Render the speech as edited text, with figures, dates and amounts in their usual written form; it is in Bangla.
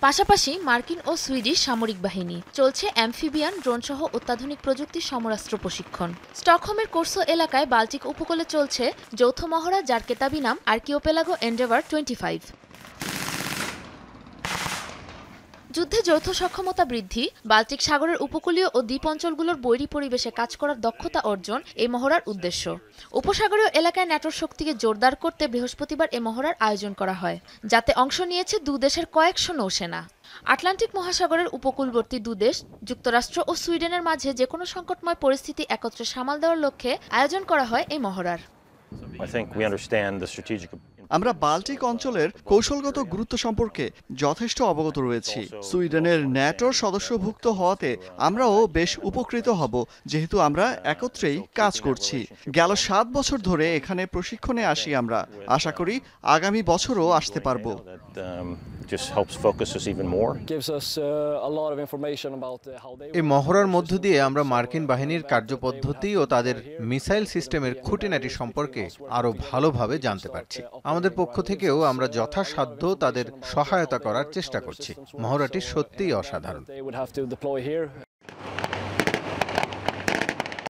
পাশাপাশি মার্কিন ও সুইডিশ সামরিক বাহিনী চলছে অ্যাম্ফিবিয়ান ড্রোনসহ অত্যাধুনিক প্রযুক্তির সমরাস্ত্র প্রশিক্ষণ। স্টকহোমের কোর্সো এলাকায় বাল্টিক উপকূলে চলছে যৌথ মহড়া, যার কেতাবি নাম আর্কিওপেলাগো এন্ডেভার 25। যুদ্ধে যৌথ সক্ষমতা বৃদ্ধি, বাল্টিক সাগরের উপকূলীয় ও দ্বীপ অঞ্চলগুলোর বৈরী পরিবেশে কাজ করার দক্ষতা অর্জন এই মহড়ার উদ্দেশ্য। উপসাগরীয় এলাকায় ন্যাটোর শক্তিকে জোরদার করতে বৃহস্পতিবার এ মহড়ার আয়োজন করা হয়, যাতে অংশ নিয়েছে দুদেশের কয়েকশো নৌসেনা। আটলান্টিক মহাসাগরের উপকূলবর্তী দুদেশ যুক্তরাষ্ট্র ও সুইডেনের মাঝে যেকোনো সংকটময় পরিস্থিতি একত্রে সামাল দেওয়ার লক্ষ্যে আয়োজন করা হয় এই মহড়ার। আমরা বাল্টিক অঞ্চলের কৌশলগত গুরুত্ব সম্পর্কে যথেষ্ট অবগত রয়েছি। সুইডেনের ন্যাটোর সদস্যভুক্ত হওয়াতে আমরাও বেশ উপকৃত হব, যেহেতু আমরা একত্রেই কাজ করছি। গেল 7 বছর ধরে এখানে প্রশিক্ষণে আসি আমরা। আশা করি আগামী বছরও আসতে পারব। এই মহড়ার মধ্য দিয়ে আমরা মার্কিন বাহিনীর কার্যপদ্ধতি ও তাদের মিসাইল সিস্টেমের খুঁটিনাটি সম্পর্কে আরও ভালোভাবে জানতে পারছি। আমাদের পক্ষ থেকেও আমরা যথাসাধ্য তাদের সহায়তা করার চেষ্টা করছি। মহড়াটি সত্যিই অসাধারণ।